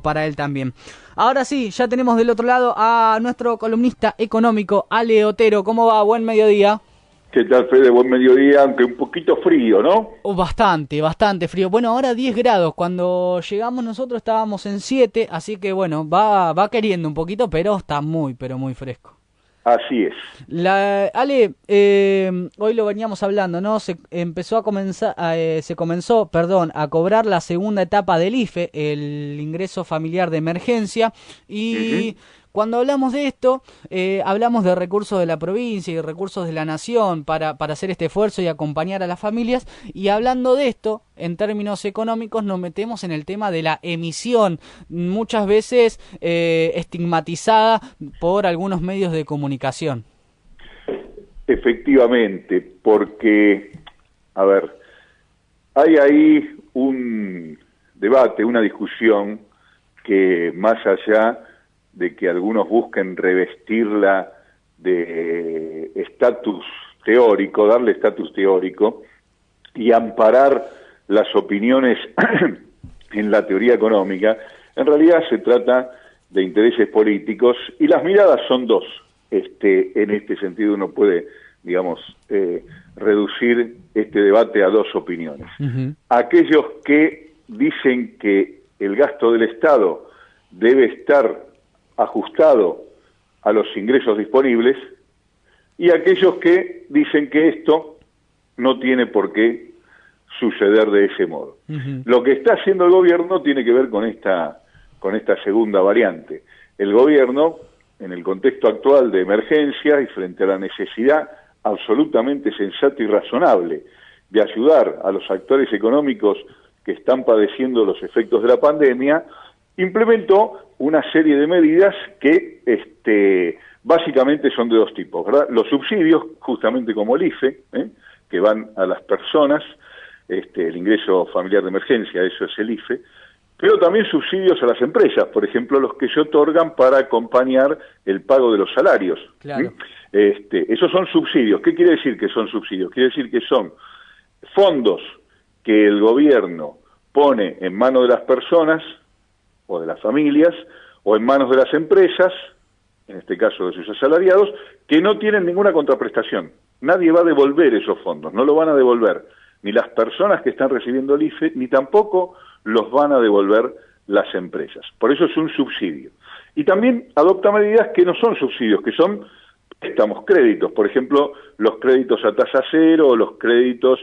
para él también. Ahora sí, ya tenemos del otro lado a nuestro columnista económico, Ale Otero. ¿Cómo va? Buen mediodía. ¿Qué tal, Fede? Buen mediodía, aunque un poquito frío, ¿no? Bastante frío. Bueno, ahora 10 grados. Cuando llegamos nosotros estábamos en 7, así que bueno, va queriendo un poquito, pero está pero muy fresco. Así es. Ale, hoy lo veníamos hablando, ¿no? Se comenzó a cobrar la segunda etapa del IFE, el ingreso familiar de emergencia, y cuando hablamos de esto, hablamos de recursos de la provincia y recursos de la nación para hacer este esfuerzo y acompañar a las familias, y hablando de esto, en términos económicos, nos metemos en el tema de la emisión, muchas veces estigmatizada por algunos medios de comunicación. Efectivamente, porque, a ver, hay ahí un debate, una discusión que más allá de que algunos busquen revestirla de estatus teórico, darle estatus teórico y amparar las opiniones en la teoría económica, en realidad se trata de intereses políticos y las miradas son dos. En este sentido uno puede, digamos, reducir este debate a dos opiniones. Aquellos que dicen que el gasto del Estado debe estar ajustado a los ingresos disponibles, y aquellos que dicen que esto no tiene por qué suceder de ese modo. Lo que está haciendo el gobierno tiene que ver con esta segunda variante. El gobierno, en el contexto actual de emergencia y frente a la necesidad absolutamente sensata y razonable de ayudar a los actores económicos que están padeciendo los efectos de la pandemia, implementó una serie de medidas que básicamente son de dos tipos, ¿verdad? Los subsidios, justamente como el IFE, que van a las personas, el ingreso familiar de emergencia, eso es el IFE, pero también subsidios a las empresas, por ejemplo, los que se otorgan para acompañar el pago de los salarios. Claro. Esos son subsidios. ¿Qué quiere decir que son subsidios? Quiere decir que son fondos que el gobierno pone en manos de las personas o de las familias, o en manos de las empresas, en este caso de sus asalariados, que no tienen ninguna contraprestación. Nadie va a devolver esos fondos, no lo van a devolver ni las personas que están recibiendo el IFE, ni tampoco los van a devolver las empresas. Por eso es un subsidio. Y también adopta medidas que no son subsidios, que son préstamos, créditos, por ejemplo, los créditos a tasa cero, o los créditos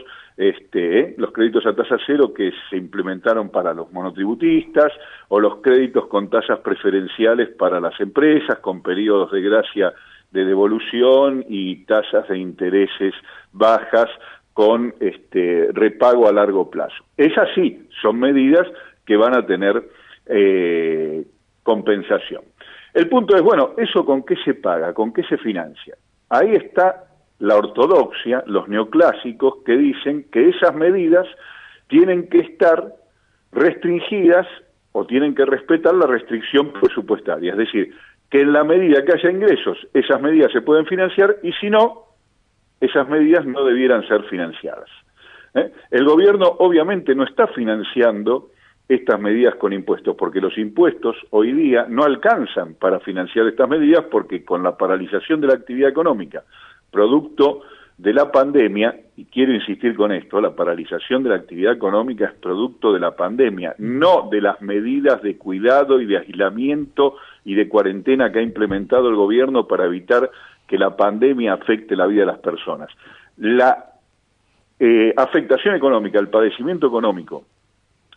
a tasa cero que se implementaron para los monotributistas, o los créditos con tasas preferenciales para las empresas, con periodos de gracia de devolución y tasas de intereses bajas con repago a largo plazo. Esas sí, son medidas que van a tener compensación. El punto es, bueno, ¿eso con qué se paga? ¿Con qué se financia? Ahí está la ortodoxia, los neoclásicos, que dicen que esas medidas tienen que estar restringidas o tienen que respetar la restricción presupuestaria. Es decir, que en la medida que haya ingresos, esas medidas se pueden financiar, y si no, esas medidas no debieran ser financiadas. El gobierno obviamente no está financiando estas medidas con impuestos, porque los impuestos hoy día no alcanzan para financiar estas medidas, porque con la paralización de la actividad económica, producto de la pandemia, y quiero insistir con esto, la paralización de la actividad económica es producto de la pandemia, no de las medidas de cuidado y de aislamiento y de cuarentena que ha implementado el gobierno para evitar que la pandemia afecte la vida de las personas. La afectación económica, el padecimiento económico,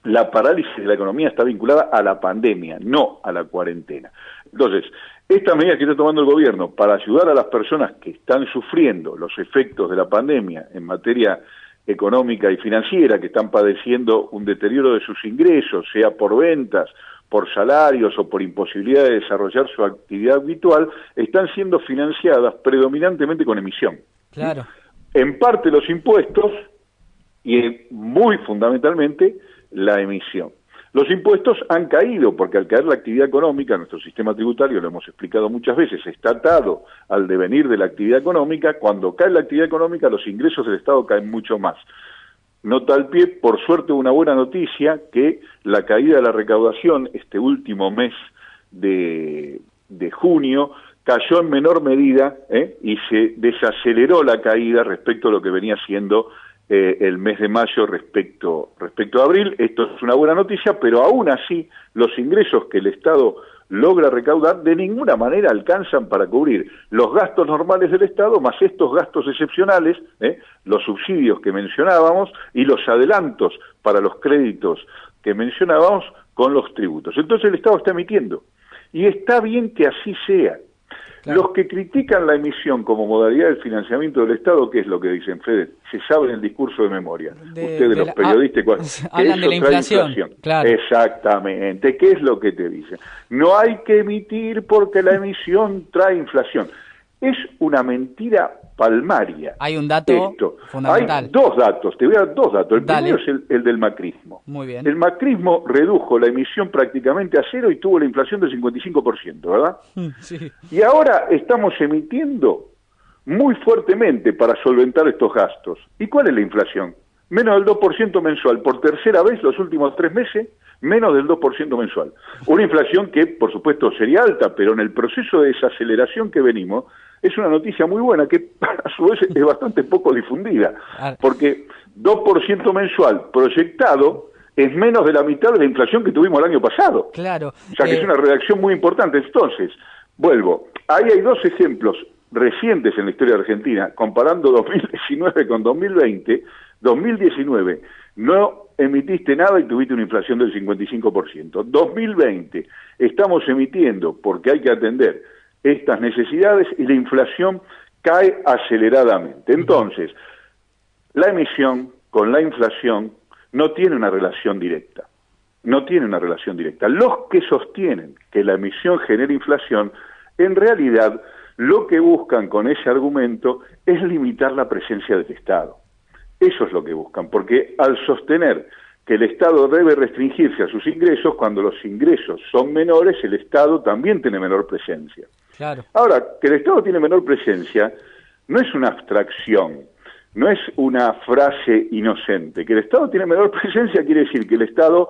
la parálisis de la economía está vinculada a la pandemia, no a la cuarentena. Entonces, estas medidas que está tomando el gobierno para ayudar a las personas que están sufriendo los efectos de la pandemia en materia económica y financiera, que están padeciendo un deterioro de sus ingresos, sea por ventas, por salarios o por imposibilidad de desarrollar su actividad habitual, están siendo financiadas predominantemente con emisión. Claro. En parte los impuestos y muy fundamentalmente la emisión. Los impuestos han caído porque al caer la actividad económica, nuestro sistema tributario, lo hemos explicado muchas veces, está atado al devenir de la actividad económica. Cuando cae la actividad económica, los ingresos del Estado caen mucho más. nota al pie, por suerte una buena noticia, que la caída de la recaudación este último mes de junio cayó en menor medida y se desaceleró la caída respecto a lo que venía siendo el mes de mayo respecto a abril. Esto es una buena noticia, pero aún así los ingresos que el Estado logra recaudar de ninguna manera alcanzan para cubrir los gastos normales del Estado, más estos gastos excepcionales, los subsidios que mencionábamos y los adelantos para los créditos que mencionábamos con los tributos. Entonces el Estado está emitiendo, y está bien que así sea. Claro. Los que critican la emisión como modalidad del financiamiento del Estado, ¿qué es lo que dicen, Fede? Se sabe en el discurso de memoria. Ustedes, los periodistas, hablan de la inflación. Claro. Exactamente. ¿Qué es lo que te dicen? No hay que emitir porque la emisión trae inflación. Es una mentira palmaria. Hay un dato fundamental. Hay dos datos, te voy a dar dos datos. El primero es el del macrismo. Muy bien. El macrismo redujo la emisión prácticamente a cero y tuvo la inflación del 55%, ¿verdad? Sí. Y ahora estamos emitiendo muy fuertemente para solventar estos gastos. ¿Y cuál es la inflación? Menos del 2% mensual. Por tercera vez los últimos 3 meses, menos del 2% mensual. Una inflación que, por supuesto, sería alta, pero en el proceso de desaceleración que venimos, es una noticia muy buena, que a su vez es bastante poco difundida, porque 2% mensual proyectado es menos de la mitad de la inflación que tuvimos el año pasado. Claro. O sea que es una redacción muy importante. Entonces, vuelvo, ahí hay dos ejemplos recientes en la historia de Argentina, comparando 2019 con 2020. 2019 no emitiste nada y tuviste una inflación del 55%. 2020 estamos emitiendo porque hay que atender estas necesidades y la inflación cae aceleradamente. Entonces, la emisión con la inflación no tiene una relación directa. No tiene una relación directa. Los que sostienen que la emisión genera inflación, en realidad lo que buscan con ese argumento es limitar la presencia del Estado. Eso es lo que buscan, porque al sostener que el Estado debe restringirse a sus ingresos, cuando los ingresos son menores, el Estado también tiene menor presencia. Claro. Ahora, que el Estado tiene menor presencia no es una abstracción, no es una frase inocente. Que el Estado tiene menor presencia quiere decir que el Estado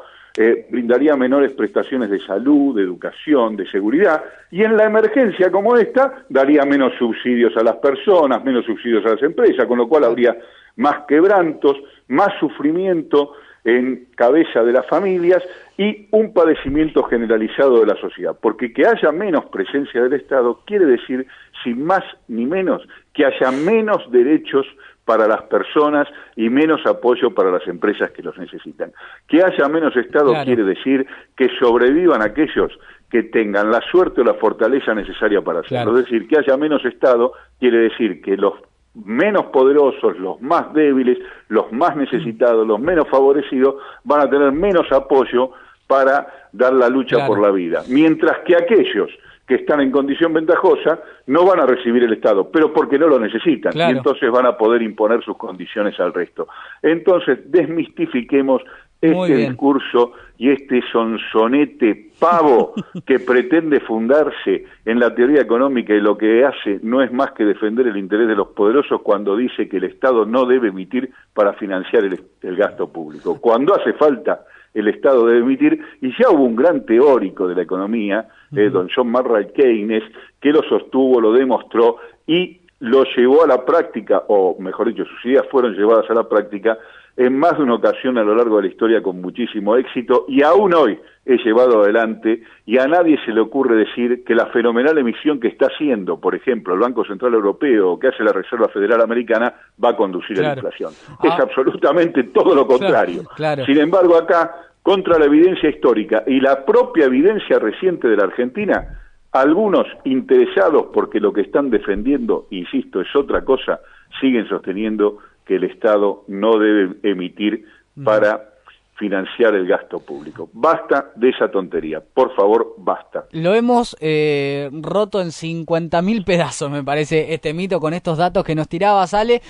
brindaría menores prestaciones de salud, de educación, de seguridad, y en la emergencia como esta daría menos subsidios a las personas, menos subsidios a las empresas, con lo cual habría más quebrantos, más sufrimiento en cabeza de las familias y un padecimiento generalizado de la sociedad, porque que haya menos presencia del Estado quiere decir, sin más ni menos, que haya menos derechos para las personas y menos apoyo para las empresas que los necesitan. Que haya menos Estado quiere decir que sobrevivan aquellos que tengan la suerte o la fortaleza necesaria para hacerlo. Es decir, que haya menos Estado quiere decir que los menos poderosos, los más débiles, los más necesitados, los menos favorecidos, van a tener menos apoyo para dar la lucha por la vida. Mientras que aquellos que están en condición ventajosa no van a recibir el Estado, pero porque no lo necesitan, y entonces van a poder imponer sus condiciones al resto. Entonces, desmistifiquemos este discurso y este sonsonete pavo que pretende fundarse en la teoría económica, y lo que hace no es más que defender el interés de los poderosos cuando dice que el Estado no debe emitir para financiar el gasto público. Cuando hace falta, el Estado debe emitir, y ya hubo un gran teórico de la economía, don John Maynard Keynes, que lo sostuvo, lo demostró y lo llevó a la práctica, o mejor dicho, sus ideas fueron llevadas a la práctica en más de una ocasión a lo largo de la historia con muchísimo éxito, y aún hoy es llevado adelante, y a nadie se le ocurre decir que la fenomenal emisión que está haciendo, por ejemplo, el Banco Central Europeo o que hace la Reserva Federal Americana, va a conducir a la inflación. Es absolutamente todo lo contrario. Sin embargo, acá, contra la evidencia histórica y la propia evidencia reciente de la Argentina, algunos interesados porque lo que están defendiendo, insisto, es otra cosa, siguen sosteniendo que el Estado no debe emitir para financiar el gasto público. Basta de esa tontería, por favor, basta. Lo hemos roto en 50.000 pedazos, me parece, este mito con estos datos que nos tirabas, Ale,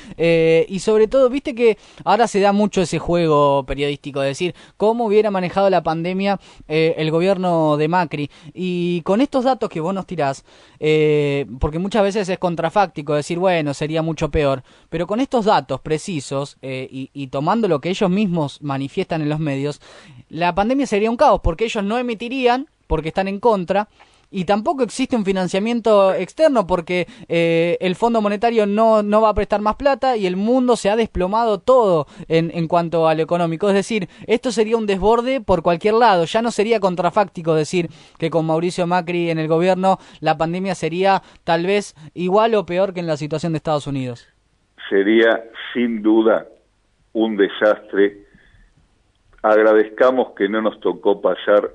y sobre todo, viste que ahora se da mucho ese juego periodístico, de decir cómo hubiera manejado la pandemia el gobierno de Macri, y con estos datos que vos nos tirás, porque muchas veces es contrafáctico decir, bueno, sería mucho peor, pero con estos datos precisos y tomando lo que ellos mismos manifiestan en los medios, la pandemia sería un caos, porque ellos no emitirían, porque están en contra, y tampoco existe un financiamiento externo, porque el Fondo Monetario no va a prestar más plata, y el mundo se ha desplomado todo en cuanto a lo económico. Es decir, esto sería un desborde por cualquier lado. Ya no sería contrafáctico decir que con Mauricio Macri en el gobierno la pandemia sería tal vez igual o peor que en la situación de Estados Unidos. Sería sin duda un desastre. Agradezcamos que no nos tocó pasar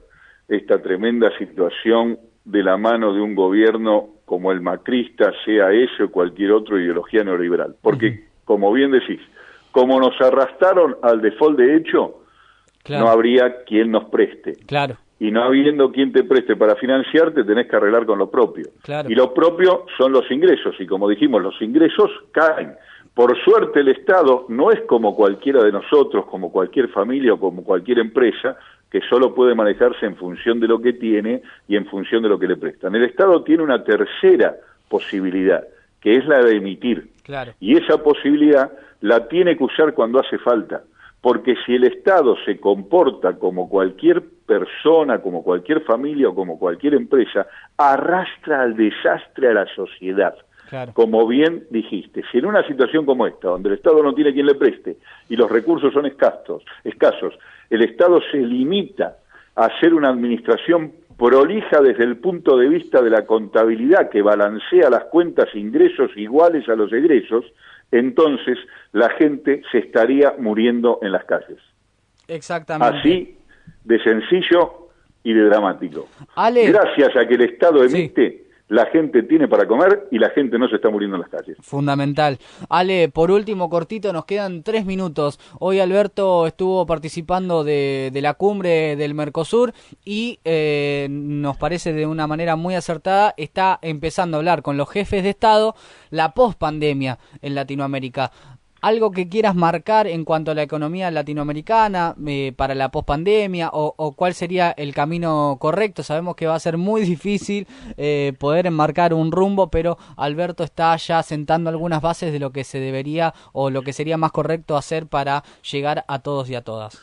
esta tremenda situación de la mano de un gobierno como el macrista, sea ese o cualquier otra ideología neoliberal. Porque, como bien decís, como nos arrastraron al default de hecho, claro, no habría quien nos preste. Claro. Y no habiendo quien te preste para financiarte, tenés que arreglar con lo propio. Claro. Y lo propio son los ingresos, y como dijimos, los ingresos caen. Por suerte el Estado no es como cualquiera de nosotros, como cualquier familia o como cualquier empresa, que solo puede manejarse en función de lo que tiene y en función de lo que le prestan. El Estado tiene una tercera posibilidad, que es la de emitir. Claro. Y esa posibilidad la tiene que usar cuando hace falta. Porque si el Estado se comporta como cualquier persona, como cualquier familia o como cualquier empresa, arrastra al desastre a la sociedad. Claro. Como bien dijiste, si en una situación como esta, donde el Estado no tiene quien le preste y los recursos son escasos, el Estado se limita a hacer una administración prolija desde el punto de vista de la contabilidad que balancea las cuentas ingresos iguales a los egresos, entonces la gente se estaría muriendo en las calles. Exactamente. Así de sencillo y de dramático. Ale, gracias a que el Estado emite, sí, la gente tiene para comer y la gente no se está muriendo en las calles. Fundamental. Ale, por último, cortito, nos quedan 3 minutos. Hoy Alberto estuvo participando de la cumbre del Mercosur y nos parece de una manera muy acertada, está empezando a hablar con los jefes de Estado la pospandemia en Latinoamérica. ¿Algo que quieras marcar en cuanto a la economía latinoamericana para la pospandemia o cuál sería el camino correcto? Sabemos que va a ser muy difícil poder enmarcar un rumbo, pero Alberto está ya sentando algunas bases de lo que se debería o lo que sería más correcto hacer para llegar a todos y a todas.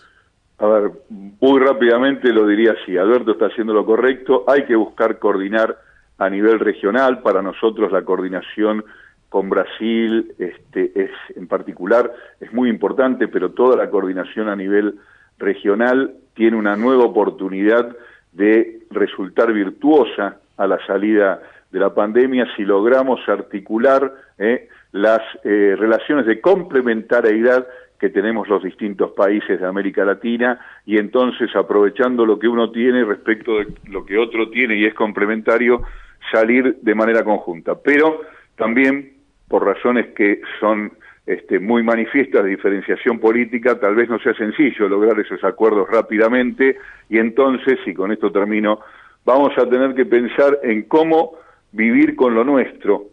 A ver, muy rápidamente lo diría así, Alberto está haciendo lo correcto, hay que buscar coordinar a nivel regional. Para nosotros la coordinación con Brasil es en particular es muy importante, pero toda la coordinación a nivel regional tiene una nueva oportunidad de resultar virtuosa a la salida de la pandemia si logramos articular las relaciones de complementariedad que tenemos los distintos países de América Latina, y entonces, aprovechando lo que uno tiene respecto de lo que otro tiene y es complementario, salir de manera conjunta. Pero también, por razones que son muy manifiestas de diferenciación política, tal vez no sea sencillo lograr esos acuerdos rápidamente, y entonces, y con esto termino, vamos a tener que pensar en cómo vivir con lo nuestro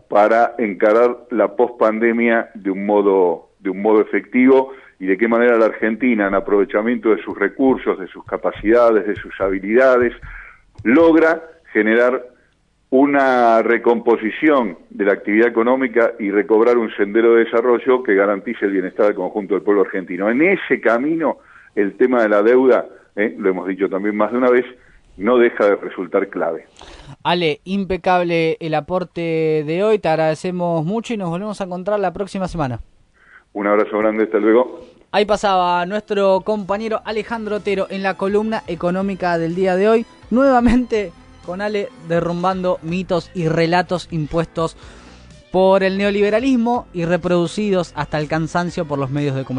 para encarar la pospandemia de un modo efectivo, y de qué manera la Argentina, en aprovechamiento de sus recursos, de sus capacidades, de sus habilidades, logra generar una recomposición de la actividad económica y recobrar un sendero de desarrollo que garantice el bienestar del conjunto del pueblo argentino. En ese camino, el tema de la deuda, lo hemos dicho también más de una vez, no deja de resultar clave. Ale, impecable el aporte de hoy, te agradecemos mucho y nos volvemos a encontrar la próxima semana. Un abrazo grande, hasta luego. Ahí pasaba nuestro compañero Alejandro Otero en la columna económica del día de hoy, nuevamente con Ale derrumbando mitos y relatos impuestos por el neoliberalismo y reproducidos hasta el cansancio por los medios de comunicación.